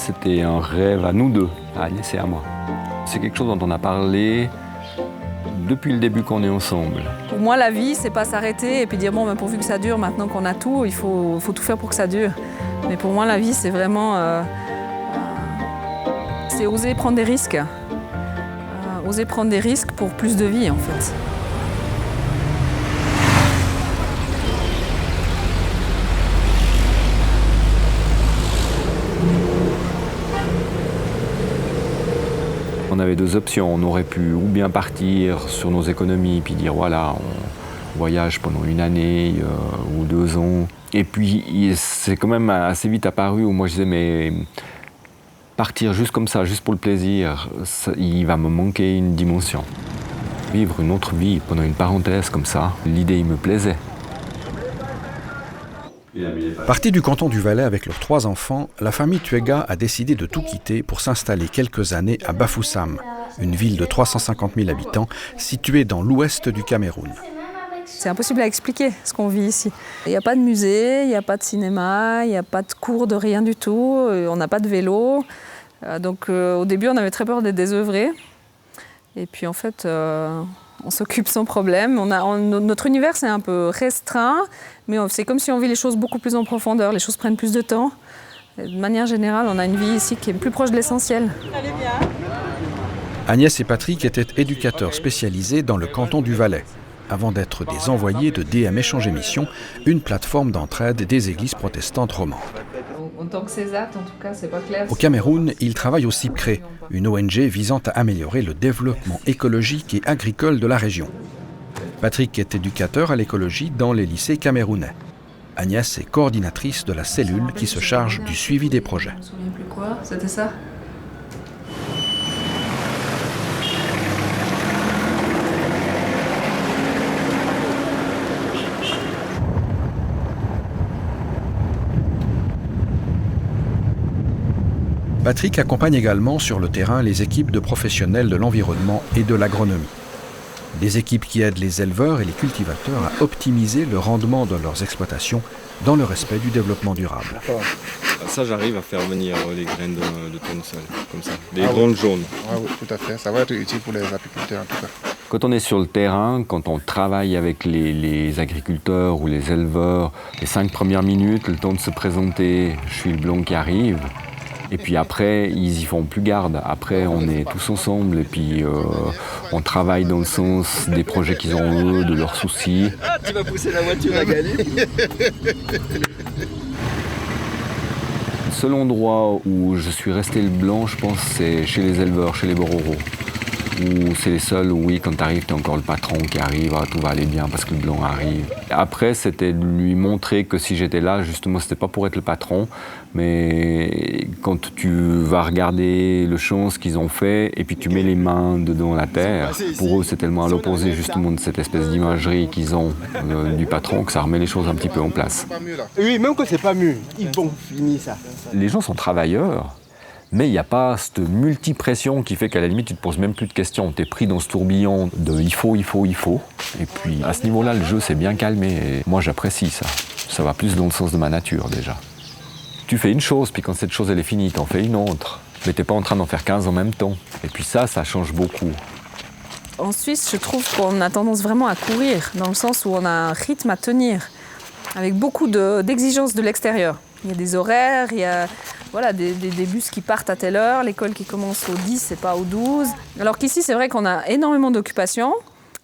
c'était un rêve à nous deux, à Agnès et à moi. C'est quelque chose dont on a parlé depuis le début qu'on est ensemble. Pour moi, la vie, c'est pas s'arrêter et puis dire bon, ben, pourvu que ça dure, maintenant qu'on a tout, il faut tout faire pour que ça dure. Mais pour moi, la vie, c'est vraiment c'est oser prendre des risques. Oser prendre des risques pour plus de vie, en fait. On avait deux options. On aurait pu ou bien partir sur nos économies puis dire voilà, on voyage pendant une année ou 2 ans. Et puis c'est quand même assez vite apparu où moi je disais mais partir juste comme ça, juste pour le plaisir, il va me manquer une dimension. Vivre une autre vie pendant une parenthèse comme ça, l'idée il me plaisait. Partie du canton du Valais avec leurs 3 enfants, la famille Tuega a décidé de tout quitter pour s'installer quelques années à Bafoussam, une ville de 350 000 habitants située dans l'ouest du Cameroun. C'est impossible à expliquer ce qu'on vit ici. Il n'y a pas de musée, il n'y a pas de cinéma, il n'y a pas de cours de rien du tout, on n'a pas de vélo. Donc au début, on avait très peur d'être désœuvrés. Et puis en fait, on s'occupe sans problème. Notre univers, c'est un peu restreint, mais c'est comme si on vit les choses beaucoup plus en profondeur. Les choses prennent plus de temps. Et de manière générale, on a une vie ici qui est plus proche de l'essentiel. Agnès et Patrick étaient éducateurs spécialisés dans le canton du Valais, avant d'être des envoyés de DM Échange et Mission, une plateforme d'entraide des églises protestantes romandes. Autant que c'est actes, en tout cas, c'est pas clair. Au Cameroun, ils travaillent au CIPCRE, une ONG visant à améliorer le développement écologique et agricole de la région. Patrick est éducateur à l'écologie dans les lycées camerounais. Agnès est coordinatrice de la cellule qui se charge du suivi des projets. Je me souviens plus quoi, c'était ça ? Patrick accompagne également sur le terrain les équipes de professionnels de l'environnement et de l'agronomie. Des équipes qui aident les éleveurs et les cultivateurs à optimiser le rendement de leurs exploitations dans le respect du développement durable. Ça, j'arrive à faire venir les graines de tournesol, comme ça, des grandes jaunes. Ah oui, tout à fait. Ça va être utile pour les apiculteurs en tout cas. Quand on est sur le terrain, quand on travaille avec les agriculteurs ou les éleveurs, les 5 premières minutes, le temps de se présenter, je suis le blond qui arrive. Et puis après, ils y font plus garde. Après, on est tous ensemble et puis on travaille dans le sens des projets qu'ils ont eux, de leurs soucis. Ah, tu vas pousser la voiture à Galip. Le seul endroit où je suis resté le blanc, je pense, c'est chez les éleveurs, chez les bororos. Où c'est les seuls où, oui, quand tu arrives, tu as encore le patron qui arrive, tout va aller bien parce que le blanc arrive. Après, c'était de lui montrer que si j'étais là, justement, c'était pas pour être le patron, mais quand tu vas regarder le champ, ce qu'ils ont fait, et puis tu mets les mains dedans la terre, pour eux, c'est tellement à l'opposé, justement, de cette espèce d'imagerie qu'ils ont du patron, que ça remet les choses un petit peu en place. Oui, même quand c'est pas mûr, ils vont finir ça. Les gens sont travailleurs. Mais il n'y a pas cette multipression qui fait qu'à la limite, tu ne te poses même plus de questions. Tu es pris dans ce tourbillon de il faut. Et puis à ce niveau-là, le jeu s'est bien calmé. Et moi, j'apprécie ça. Ça va plus dans le sens de ma nature déjà. Tu fais une chose, puis quand cette chose elle est finie, tu en fais une autre. Mais tu n'es pas en train d'en faire 15 en même temps. Et puis ça change beaucoup. En Suisse, je trouve qu'on a tendance vraiment à courir, dans le sens où on a un rythme à tenir, avec beaucoup d'exigences de l'extérieur. Il y a des horaires, il y a des bus qui partent à telle heure, l'école qui commence au 10 et pas au 12. Alors qu'ici, c'est vrai qu'on a énormément d'occupations,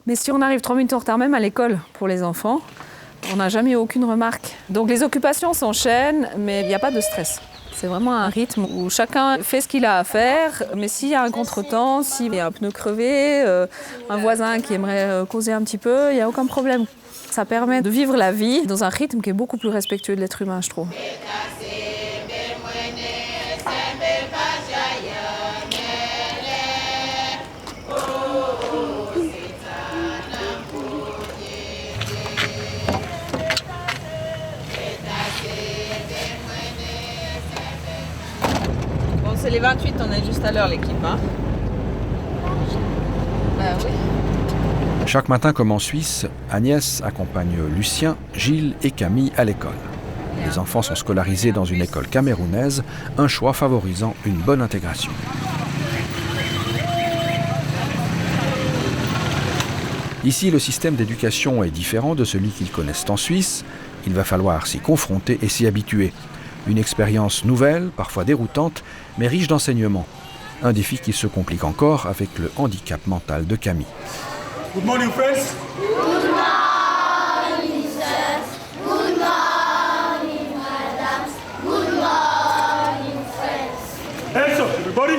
mais si on arrive 3 minutes en retard même à l'école pour les enfants, on n'a jamais eu aucune remarque. Donc les occupations s'enchaînent, mais il n'y a pas de stress. C'est vraiment un rythme où chacun fait ce qu'il a à faire, mais s'il y a un contretemps, s'il y a un pneu crevé, un voisin qui aimerait causer un petit peu, il n'y a aucun problème. Ça permet de vivre la vie dans un rythme qui est beaucoup plus respectueux de l'être humain, je trouve. Bon, c'est les 28, on est juste à l'heure l'équipe, hein? Bah oui. Chaque matin, comme en Suisse, Agnès accompagne Lucien, Gilles et Camille à l'école. Les enfants sont scolarisés dans une école camerounaise, un choix favorisant une bonne intégration. Ici, le système d'éducation est différent de celui qu'ils connaissent en Suisse. Il va falloir s'y confronter et s'y habituer. Une expérience nouvelle, parfois déroutante, mais riche d'enseignements. Un défi qui se complique encore avec le handicap mental de Camille. Good morning, friends. Good morning, sir. Good morning, madam. Good morning, friends. Hands up, everybody.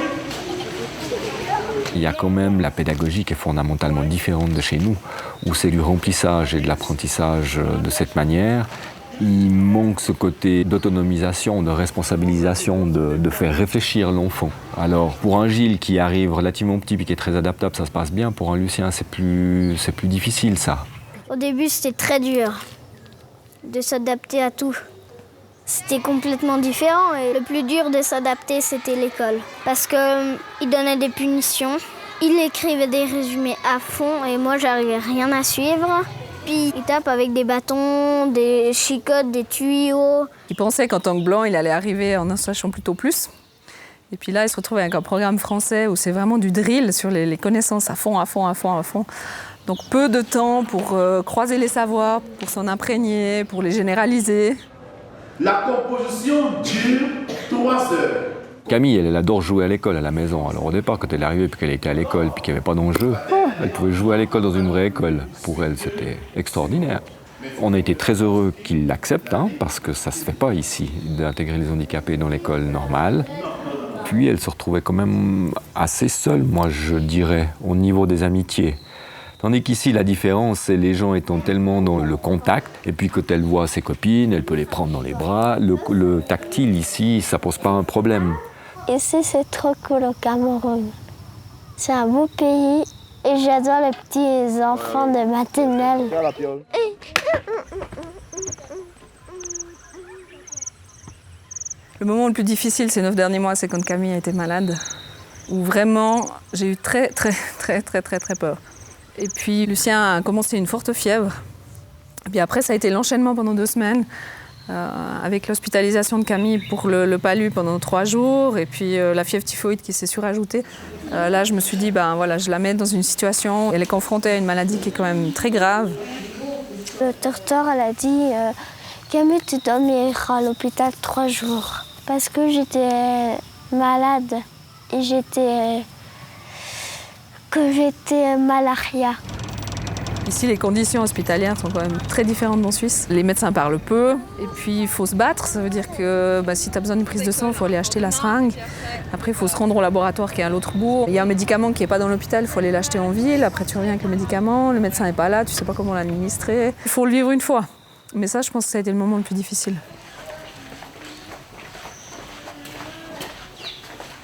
Il y a quand même la pédagogie qui est fondamentalement différente de chez nous, où c'est du remplissage et de l'apprentissage de cette manière. Il manque ce côté d'autonomisation, de responsabilisation, de faire réfléchir l'enfant. Alors pour un Gilles qui arrive relativement petit et qui est très adaptable, ça se passe bien. Pour un Lucien, c'est plus difficile ça. Au début, c'était très dur de s'adapter à tout. C'était complètement différent et le plus dur de s'adapter, c'était l'école. Parce qu'il donnait des punitions, il écrivait des résumés à fond et moi, j'arrivais rien à suivre. Puis il tape avec des bâtons, des chicottes, des tuyaux. Il pensait qu'en tant que blanc, il allait arriver en en sachant plutôt plus. Et puis là, il se retrouve avec un programme français où c'est vraiment du drill sur les connaissances à fond. Donc peu de temps pour croiser les savoirs, pour s'en imprégner, pour les généraliser. La composition dure 3 heures. Camille, elle adore jouer à l'école, à la maison. Alors au départ, quand elle est arrivée, puis qu'elle était à l'école, puis qu'il n'y avait pas d'enjeu, elle pouvait jouer à l'école dans une vraie école. Pour elle, c'était extraordinaire. On a été très heureux qu'il l'accepte, parce que ça ne se fait pas ici, d'intégrer les handicapés dans l'école normale. Puis elle se retrouvait quand même assez seule, moi je dirais, au niveau des amitiés. Tandis qu'ici, la différence, c'est les gens étant tellement dans le contact, et puis quand elle voit ses copines, elle peut les prendre dans les bras. Le tactile ici, ça pose pas un problème. Ici, c'est trop cool au Cameroun. C'est un beau pays et j'adore les petits enfants de maternelle. Le moment le plus difficile ces 9 derniers mois, c'est quand Camille a été malade, où vraiment j'ai eu très peur. Et puis Lucien a commencé une forte fièvre. Et puis après, ça a été l'enchaînement pendant 2 semaines, avec l'hospitalisation de Camille pour le palu pendant 3 jours, et puis la fièvre typhoïde qui s'est surajoutée. Là, je me suis dit, je la mets dans une situation, elle est confrontée à une maladie qui est quand même très grave. Le docteur, elle a dit, Camille, tu dormiras à l'hôpital 3 jours. Parce que j'étais malade et j'étais malaria. Ici, les conditions hospitalières sont quand même très différentes en Suisse. Les médecins parlent peu, et puis il faut se battre. Ça veut dire que si tu as besoin d'une prise de sang, il faut aller acheter la seringue. Après, il faut se rendre au laboratoire qui est à l'autre bout. Il y a un médicament qui n'est pas dans l'hôpital, il faut aller l'acheter en ville. Après, tu reviens avec le médicament, le médecin n'est pas là, tu ne sais pas comment l'administrer. Il faut le vivre une fois. Mais ça, je pense que ça a été le moment le plus difficile.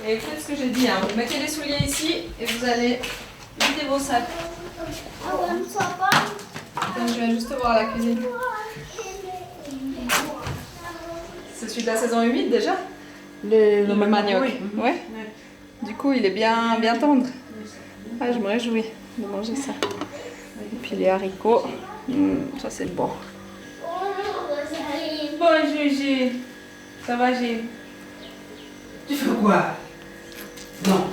Et faites ce que j'ai dit, vous mettez les souliers ici et vous allez vider vos sacs. Donc, je viens juste voir à la cuisine. C'est celui de la saison humide déjà? Le manioc. Oui. Ouais. Du coup, il est bien tendre. Ah, je me réjouis de manger ça. Et puis les haricots, ça c'est bon. Bonjour Gilles. Ça va Gilles? Tu fais quoi? Non.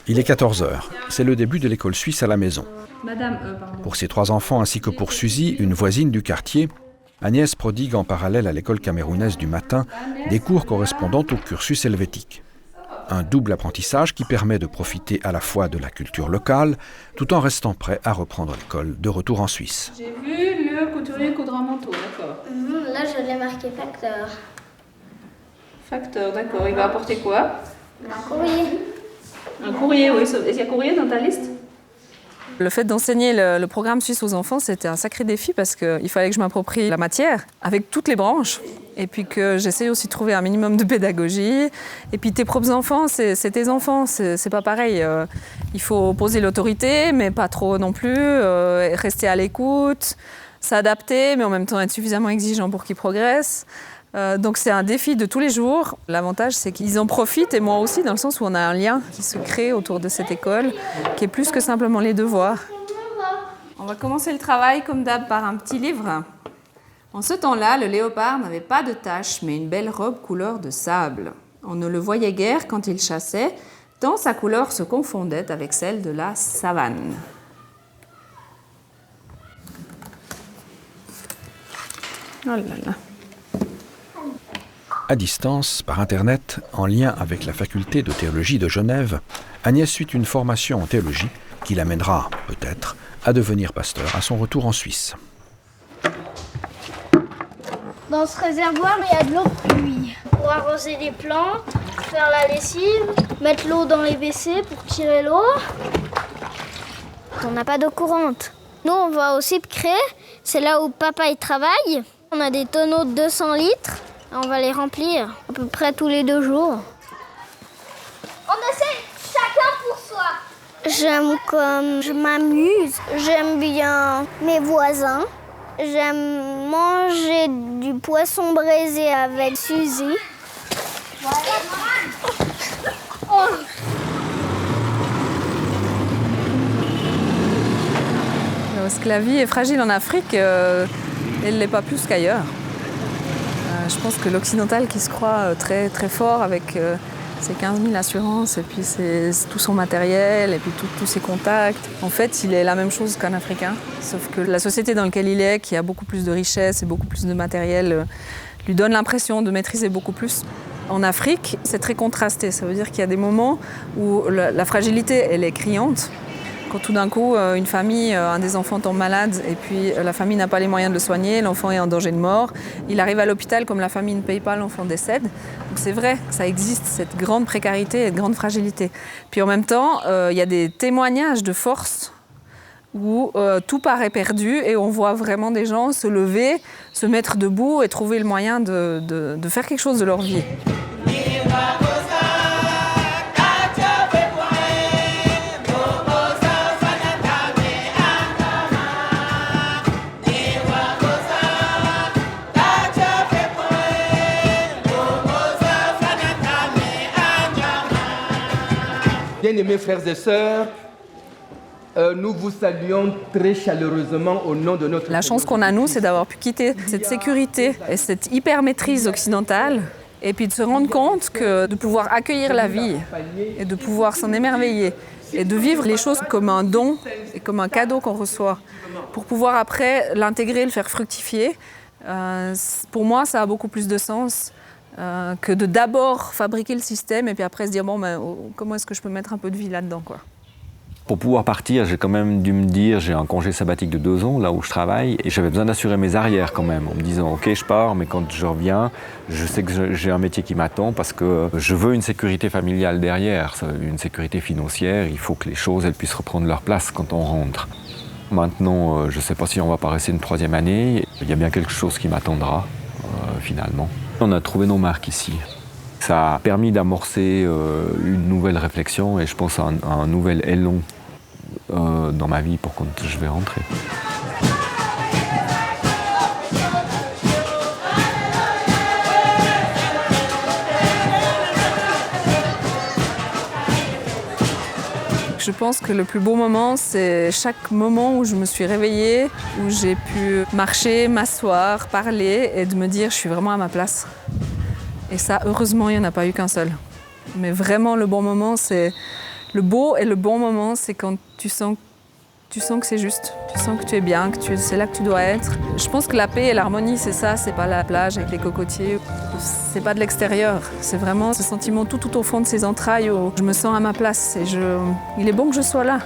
Il est 14h. C'est le début de l'école suisse à la maison. Madame, Pour ses 3 enfants ainsi que pour Suzy, une voisine du quartier, Agnès prodigue en parallèle à l'école camerounaise du matin des cours correspondant au cursus helvétique. Un double apprentissage qui permet de profiter à la fois de la culture locale tout en restant prêt à reprendre l'école de retour en Suisse. j'ai vu le couturier coudre un manteau, d'accord. Là, je l'ai marqué facteur. Facteur, d'accord. Il va apporter quoi? Un courrier. Un courrier, oui. Est-ce qu'il y a courrier dans ta liste? Le fait d'enseigner le programme suisse aux enfants, c'était un sacré défi parce qu'il fallait que je m'approprie la matière avec toutes les branches et puis que j'essaye aussi de trouver un minimum de pédagogie. Et puis tes propres enfants, c'est tes enfants, c'est pas pareil. Il faut poser l'autorité, mais pas trop non plus, rester à l'écoute, s'adapter, mais en même temps être suffisamment exigeant pour qu'ils progressent. Donc c'est un défi de tous les jours. L'avantage, c'est qu'ils en profitent, et moi aussi, dans le sens où on a un lien qui se crée autour de cette école, qui est plus que simplement les devoirs. On va commencer le travail, comme d'hab, par un petit livre. En ce temps-là, le léopard n'avait pas de taches, mais une belle robe couleur de sable. On ne le voyait guère quand il chassait, tant sa couleur se confondait avec celle de la savane. Oh là là. À distance, par Internet, en lien avec la faculté de théologie de Genève, Agnès suit une formation en théologie qui l'amènera, peut-être, à devenir pasteur à son retour en Suisse. Dans ce réservoir, il y a de l'eau de pluie. Pour arroser les plantes, faire la lessive, mettre l'eau dans les WC pour tirer l'eau. On n'a pas d'eau courante. Nous, on va au CIPCRE, c'est là où papa y travaille. On a des tonneaux de 200 litres. On va les remplir à peu près tous les 2 jours. On essaie chacun pour soi. J'aime comme je m'amuse. J'aime bien mes voisins. J'aime manger du poisson braisé avec Suzy. Parce que la vie est fragile en Afrique, elle ne l'est pas plus qu'ailleurs. Je pense que l'occidental qui se croit très, très fort avec ses 15 000 assurances et puis tout son matériel et puis tous ses contacts, en fait, il est la même chose qu'un Africain. Sauf que la société dans laquelle il est, qui a beaucoup plus de richesses et beaucoup plus de matériel, lui donne l'impression de maîtriser beaucoup plus. En Afrique, c'est très contrasté. Ça veut dire qu'il y a des moments où la fragilité, elle est criante. Quand tout d'un coup, une famille, un des enfants tombe malade et puis la famille n'a pas les moyens de le soigner, l'enfant est en danger de mort, il arrive à l'hôpital, comme la famille ne paye pas, l'enfant décède. Donc c'est vrai que ça existe, cette grande précarité et cette grande fragilité. Puis en même temps, il y a des témoignages de force où tout paraît perdu et on voit vraiment des gens se lever, se mettre debout et trouver le moyen de faire quelque chose de leur vie. Bien-aimés frères et sœurs, nous vous saluons très chaleureusement au nom de notre... La chance qu'on a, nous, c'est d'avoir pu quitter cette sécurité et cette hyper-maîtrise occidentale et puis de se rendre compte que de pouvoir accueillir la vie et de pouvoir s'en émerveiller et de vivre les choses comme un don et comme un cadeau qu'on reçoit pour pouvoir après l'intégrer, le faire fructifier, pour moi, ça a beaucoup plus de sens. Que de d'abord fabriquer le système et puis après se dire bon, comment est-ce que je peux mettre un peu de vie là-dedans, quoi. Pour pouvoir partir, j'ai quand même dû me dire, j'ai un congé sabbatique de 2 ans, là où je travaille, et j'avais besoin d'assurer mes arrières quand même, en me disant ok, je pars, mais quand je reviens, je sais que j'ai un métier qui m'attend parce que je veux une sécurité familiale derrière, une sécurité financière, il faut que les choses elles puissent reprendre leur place quand on rentre. Maintenant, je ne sais pas si on va pas rester une 3e année, il y a bien quelque chose qui m'attendra, finalement. On a trouvé nos marques ici. Ça a permis d'amorcer une nouvelle réflexion et je pense à un nouvel élan dans ma vie pour quand je vais rentrer. Je pense que le plus beau moment, c'est chaque moment où je me suis réveillée, où j'ai pu marcher, m'asseoir, parler et de me dire je suis vraiment à ma place. Et ça, heureusement, il n'y en a pas eu qu'un seul. Mais vraiment, le bon moment, c'est... Le beau et le bon moment, c'est quand tu sens que c'est juste. Tu sens que tu es bien, que c'est là que tu dois être. Je pense que la paix et l'harmonie, c'est ça. C'est pas la plage avec les cocotiers. C'est pas de l'extérieur. C'est vraiment ce sentiment tout au fond de ses entrailles où je me sens à ma place. Et il est bon que je sois là.